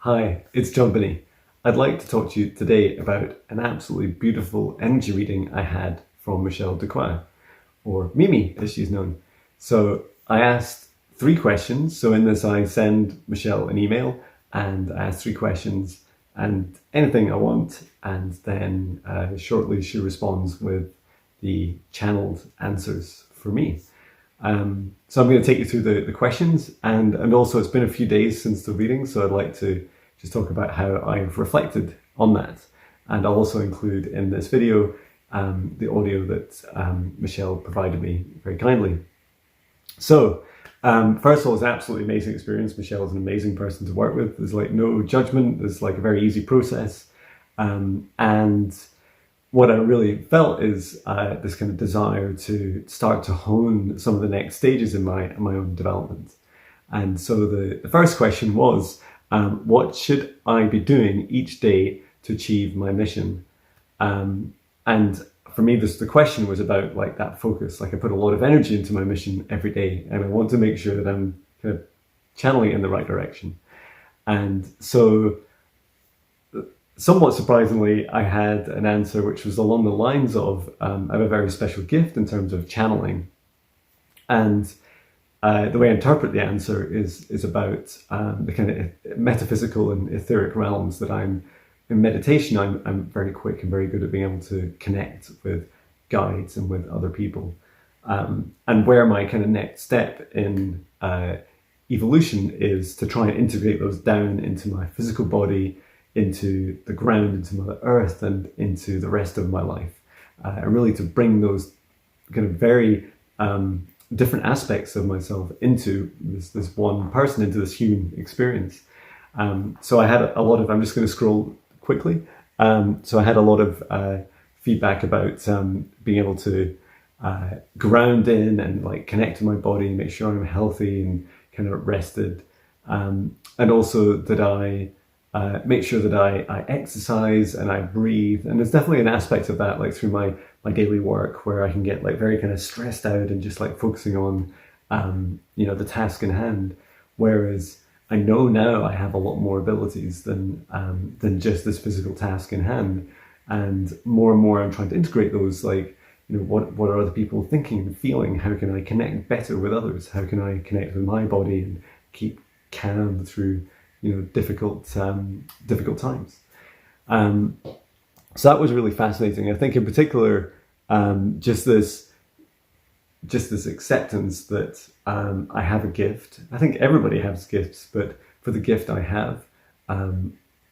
Hi, it's John Binney. I'd like to talk to you today about an absolutely beautiful energy reading I had from Michele Duquet, or Mimi as she's known. So I asked 3 questions. So in this I send Michele an email and I ask 3 questions and anything I want, and then shortly she responds with the channeled answers for me. So I'm going to take you through the questions, and also it's been a few days since the reading, so I'd like to just talk about how I've reflected on that. And I'll also include in this video the audio that Michele provided me very kindly. So first of all, it's an absolutely amazing experience. Michele is an amazing person to work with. There's like no judgment. There's like a very easy process. And what I really felt is this kind of desire to start to hone some of the next stages in my own development. And so the first question was, what should I be doing each day to achieve my mission? And for me, the question was about like that focus. Like I put a lot of energy into my mission every day, and I want to make sure that I'm kind of channeling it in the right direction. And so somewhat surprisingly, I had an answer which was along the lines of, I have a very special gift in terms of channeling. And the way I interpret the answer is about the kind of metaphysical and etheric realms that in meditation, I'm very quick and very good at being able to connect with guides and with other people. And where my kind of next step in evolution is to try and integrate those down into my physical body, into the ground, into Mother Earth, and into the rest of my life. And really to bring those kind of very different aspects of myself into this one person, into this human experience. So I had a lot of, I'm just going to scroll quickly. So I had a lot of feedback about being able to ground in and like connect to my body, make sure I'm healthy and kind of rested. And also that I make sure that I exercise and I breathe. And there's definitely an aspect of that, like through my daily work, where I can get like very kind of stressed out and just like focusing on, the task in hand. Whereas I know now I have a lot more abilities than just this physical task in hand. And more I'm trying to integrate those, like, what are other people thinking and feeling? How can I connect better with others? How can I connect with my body and keep calm through difficult times. So that was really fascinating. I think in particular, just this acceptance that I have a gift. I think everybody has gifts, but for the gift I have,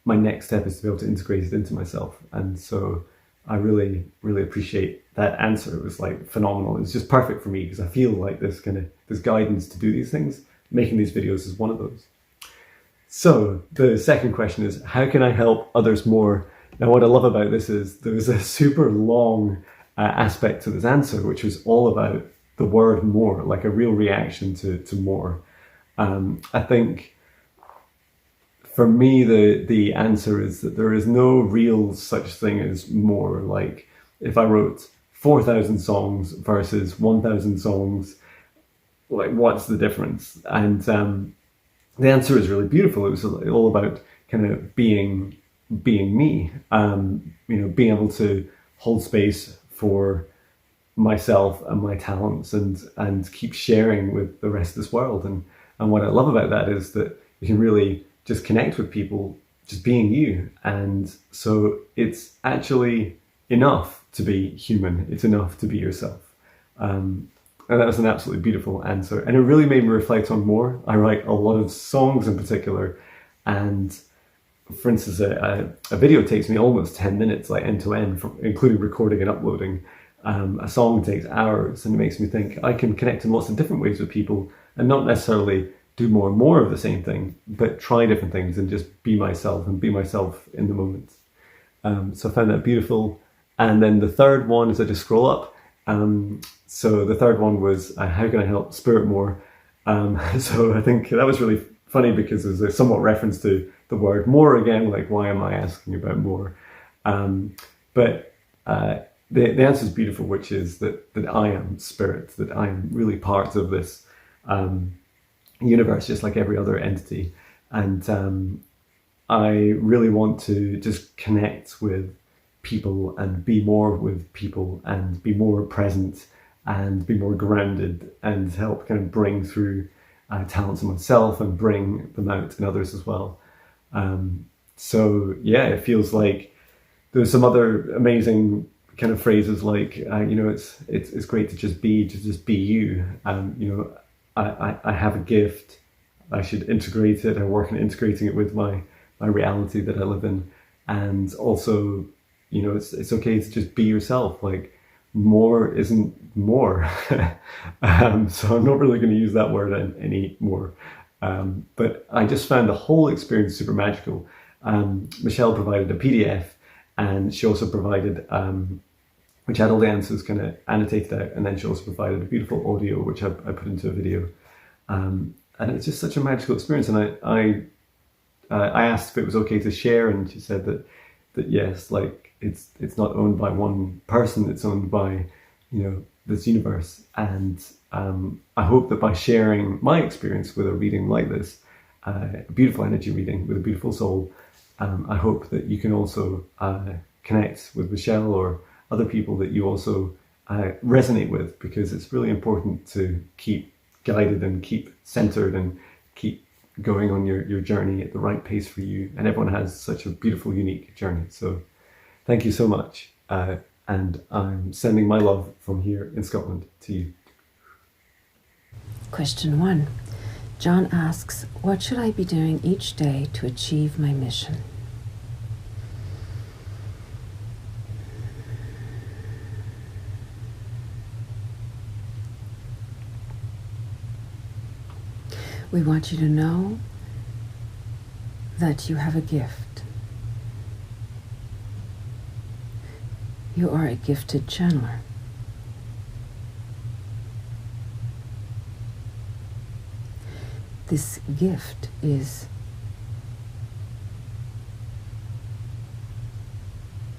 my next step is to be able to integrate it into myself. And so I really, really appreciate that answer. It was like phenomenal. It was just perfect for me because I feel like this guidance to do these things. Making these videos is one of those. So the second question is, how can I help others more? Now, what I love about this is there was a super long aspect to this answer, which was all about the word more, like a real reaction to more. I think for me, the answer is that there is no real such thing as more. Like if I wrote 4,000 songs versus 1,000 songs, like what's the difference? And the answer is really beautiful. It was all about kind of being me, being able to hold space for myself and my talents and keep sharing with the rest of this world. And what I love about that is that you can really just connect with people just being you. And so it's actually enough to be human. It's enough to be yourself. And that was an absolutely beautiful answer. And it really made me reflect on more. I write a lot of songs in particular. And for instance, a video takes me almost 10 minutes, like end to end, including recording and uploading. A song takes hours, and it makes me think I can connect in lots of different ways with people and not necessarily do more and more of the same thing, but try different things and just be myself and be myself in the moment. So I found that beautiful. And then the third one, as I just scroll up, so the third one was, how can I help spirit more? So I think that was really funny because there's a somewhat reference to the word more again, like why am I asking about more? But the answer is beautiful, which is that I am spirit, that I am really part of this universe, just like every other entity. And I really want to just connect with people and be more with people and be more present and be more grounded and help kind of bring through talents in myself and bring them out in others as well. So yeah, it feels like there's some other amazing kind of phrases like it's great to just be you. I have a gift. I should integrate it. I work on integrating it with my reality that I live in, and also, it's okay to just be yourself. Like, more isn't more. So I'm not really going to use that word anymore. But I just found the whole experience super magical. Michele provided a PDF, and she also provided, which had all the answers kind of annotated out, and then she also provided a beautiful audio, which I put into a video. And it's just such a magical experience. And I asked if it was okay to share, and she said that yes, like it's not owned by one person; it's owned by this universe. And I hope that by sharing my experience with a reading like this, a beautiful energy reading with a beautiful soul, I hope that you can also connect with Michele or other people that you also resonate with, because it's really important to keep guided and keep centered and keep going on your journey at the right pace for you. And everyone has such a beautiful, unique journey. So thank you so much. And I'm sending my love from here in Scotland to you. Question 1. John asks, what should I be doing each day to achieve my mission? We want you to know that you have a gift. You are a gifted channeler. This gift is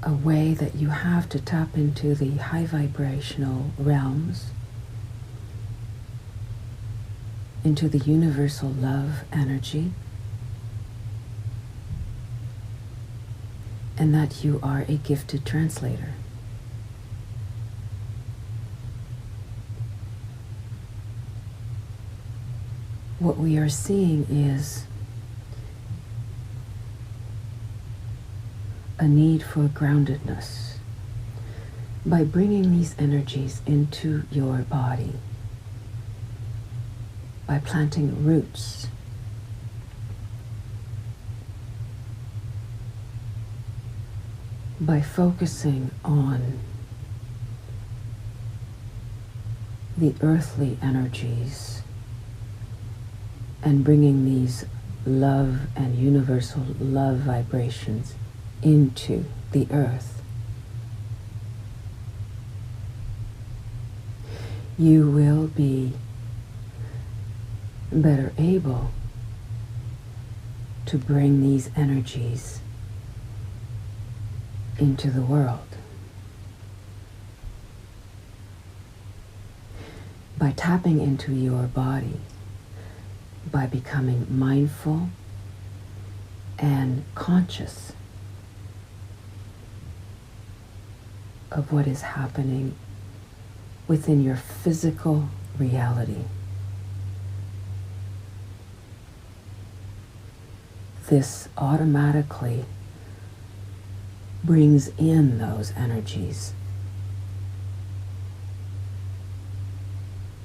a way that you have to tap into the high vibrational realms, into the universal love energy, and that you are a gifted translator. What we are seeing is a need for groundedness. By bringing these energies into your body, by planting roots, by focusing on the earthly energies and bringing these love and universal love vibrations into the earth, you will be better able to bring these energies into the world. By tapping into your body, by becoming mindful and conscious of what is happening within your physical reality. This automatically brings in those energies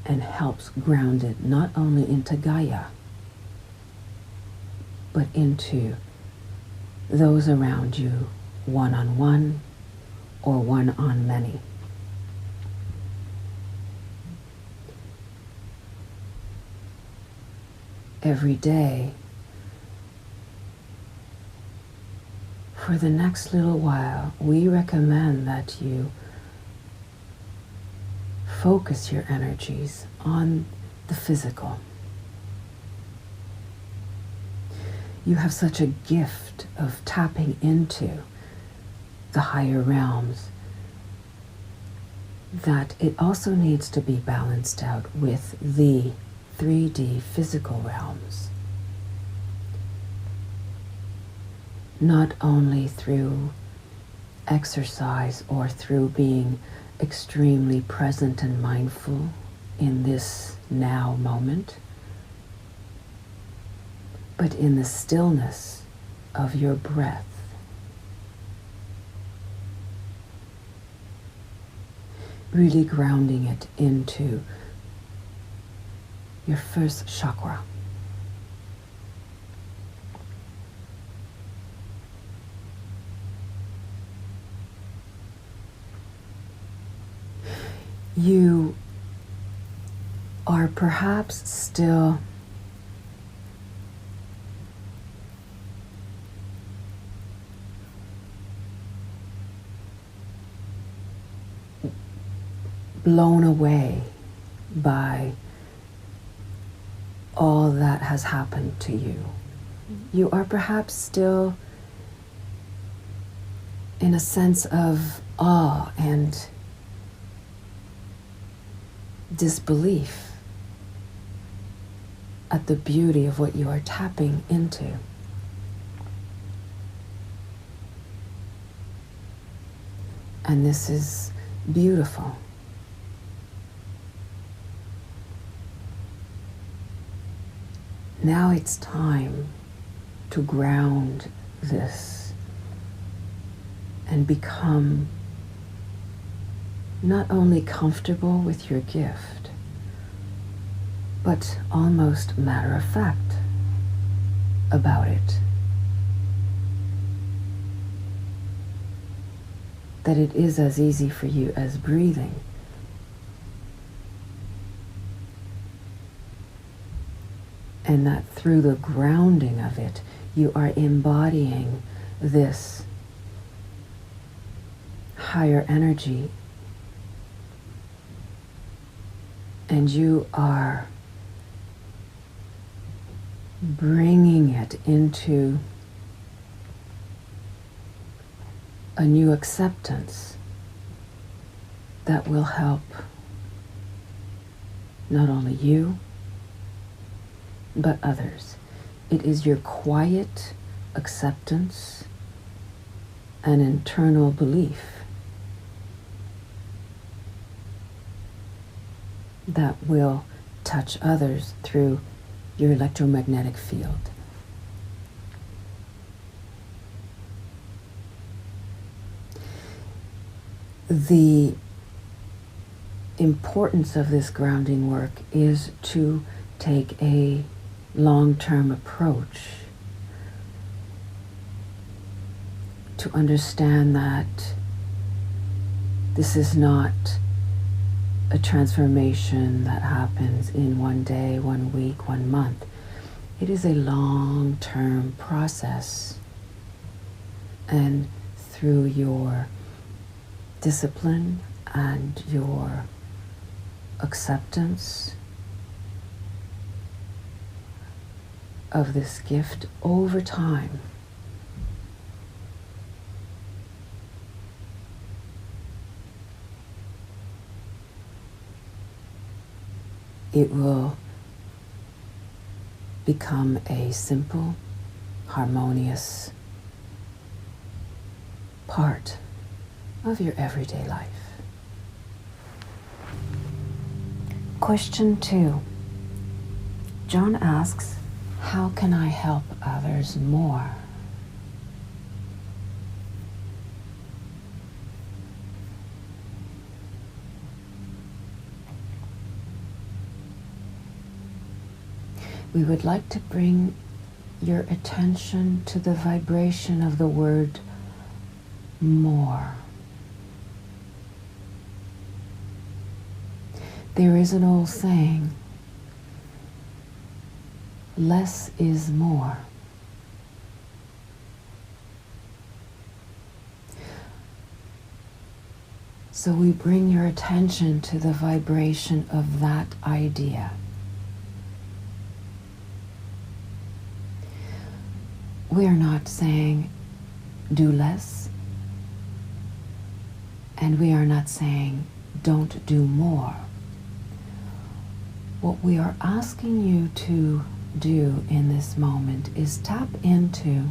and helps ground it not only into Gaia, but into those around you, one-on-one or one-on-many. Every day, for the next little while, we recommend that you focus your energies on the physical. You have such a gift of tapping into the higher realms that it also needs to be balanced out with the 3D physical realms. not only through exercise or through being extremely present and mindful in this now moment, but in the stillness of your breath. Really grounding it into your first chakra. You are perhaps still blown away by all that has happened to you. You are perhaps still in a sense of awe and disbelief at the beauty of what you are tapping into. And this is beautiful. Now it's time to ground this and become not only comfortable with your gift, but almost matter of fact about it. That it is as easy for you as breathing. And that through the grounding of it, you are embodying this higher energy, and you are bringing it into a new acceptance that will help not only you, but others. It is your quiet acceptance and internal belief that will touch others through your electromagnetic field. The importance of this grounding work is to take a long-term approach, to understand that this is not a transformation that happens in one day, 1 week, 1 month. It is a long-term process. And through your discipline and your acceptance of this gift over time, it will become a simple, harmonious part of your everyday life. Question 2. John asks, how can I help others more? We would like to bring your attention to the vibration of the word more. There is an old saying, less is more. So we bring your attention to the vibration of that idea. We are not saying do less, and we are not saying don't do more. What we are asking you to do in this moment is tap into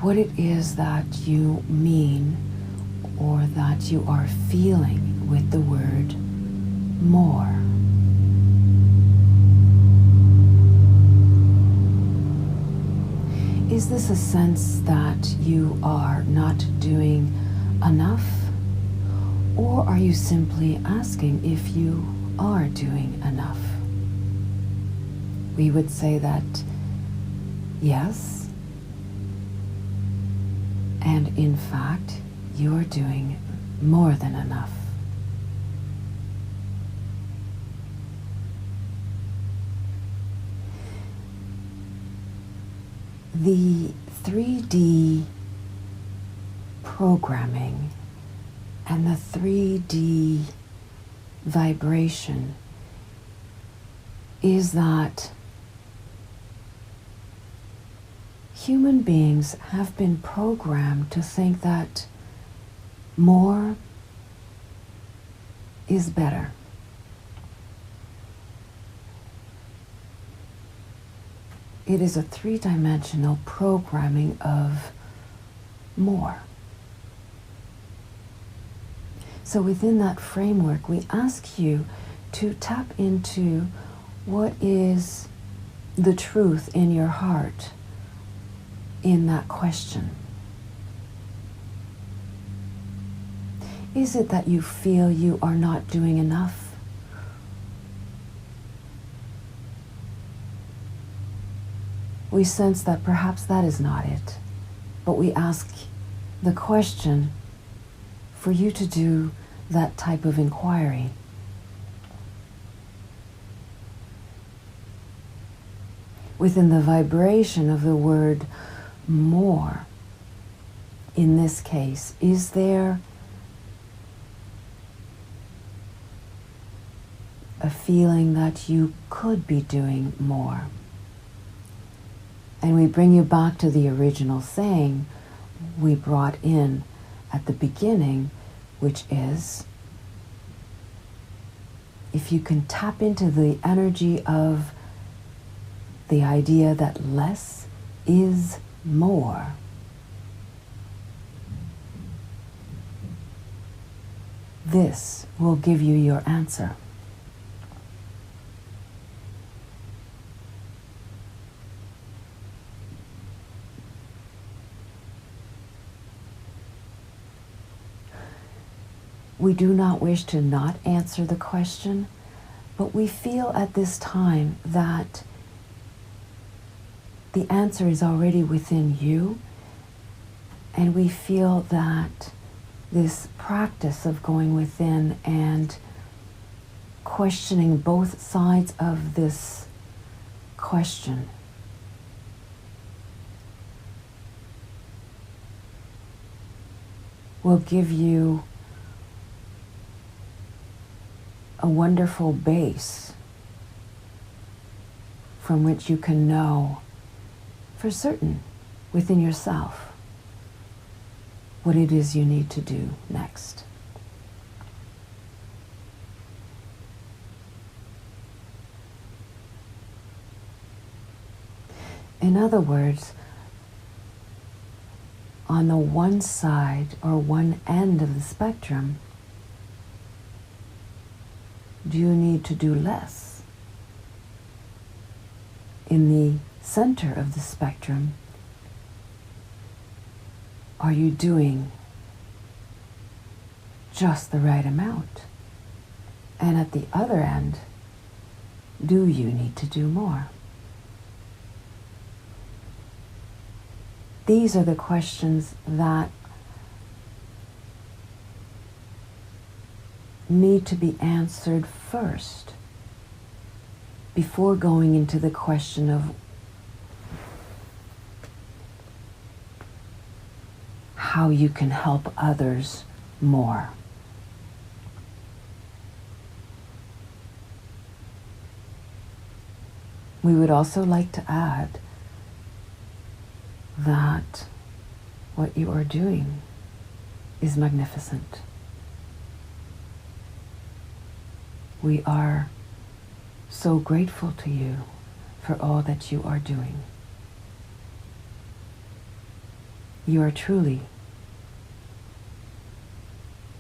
what it is that you mean or that you are feeling with the word more. Is this a sense that you are not doing enough? Or are you simply asking if you are doing enough? We would say that yes, and in fact, you're doing more than enough. The 3D programming and the 3D vibration is that human beings have been programmed to think that more is better. It is a three-dimensional programming of more. So within that framework, we ask you to tap into what is the truth in your heart in that question. Is it that you feel you are not doing enough? We sense that perhaps that is not it, but we ask the question for you to do that type of inquiry. Within the vibration of the word more, in this case, is there a feeling that you could be doing more? And we bring you back to the original saying we brought in at the beginning, which is, if you can tap into the energy of the idea that less is more, this will give you your answer. We do not wish to not answer the question, but we feel at this time that the answer is already within you, and we feel that this practice of going within and questioning both sides of this question will give you a wonderful base from which you can know for certain within yourself what it is you need to do next. In other words, on the one side or one end of the spectrum, do you need to do less? In the center of the spectrum, are you doing just the right amount? And at the other end, do you need to do more? These are the questions that need to be answered first before going into the question of how you can help others more. We would also like to add that what you are doing is magnificent. We are so grateful to you for all that you are doing. you are truly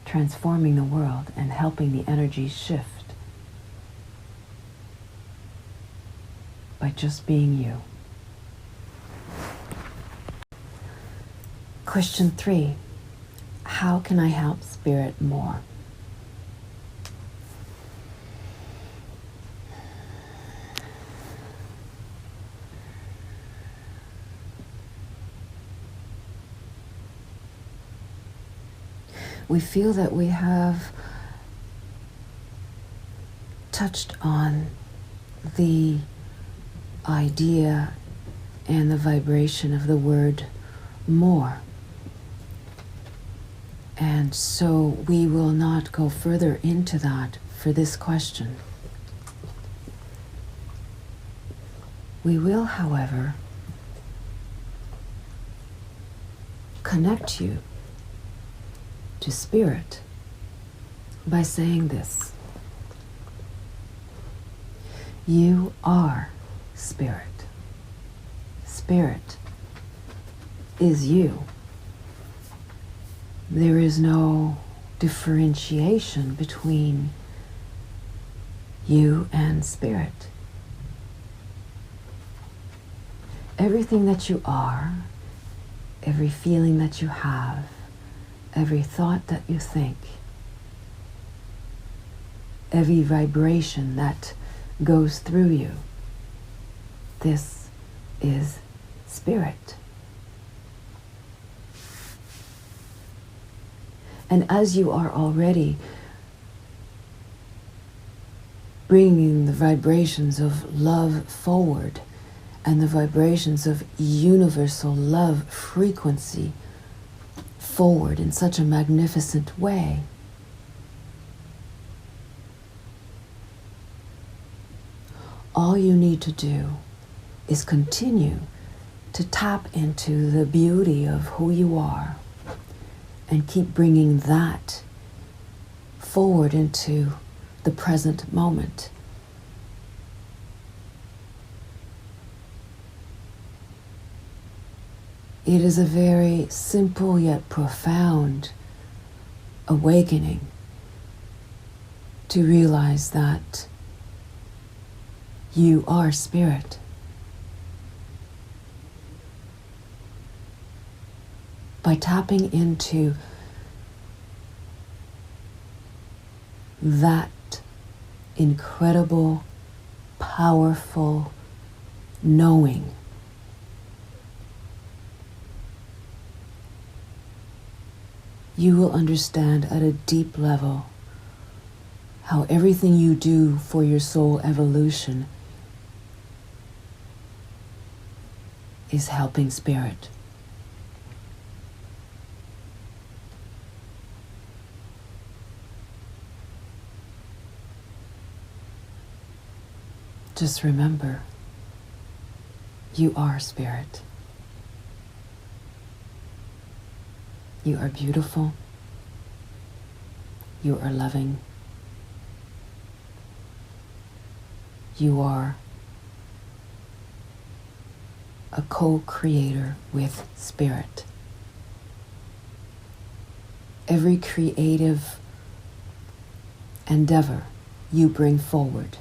transforming the world and helping the energies shift by just being you. Question 3. How can I help Spirit more? We feel that we have touched on the idea and the vibration of the word more. And so we will not go further into that for this question. We will, however, connect you to Spirit by saying this. You are Spirit. Spirit is you. There is no differentiation between you and Spirit. Everything that you are, every feeling that you have, every thought that you think, every vibration that goes through you, this is Spirit. And as you are already bringing the vibrations of love forward and the vibrations of universal love frequency forward in such a magnificent way, all you need to do is continue to tap into the beauty of who you are and keep bringing that forward into the present moment. It is a very simple yet profound awakening to realize that you are Spirit. By tapping into that incredible, powerful knowing, you will understand at a deep level how everything you do for your soul evolution is helping Spirit. Just remember, you are Spirit. You are beautiful. You are loving. You are a co-creator with Spirit. Every creative endeavor you bring forward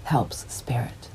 helps Spirit.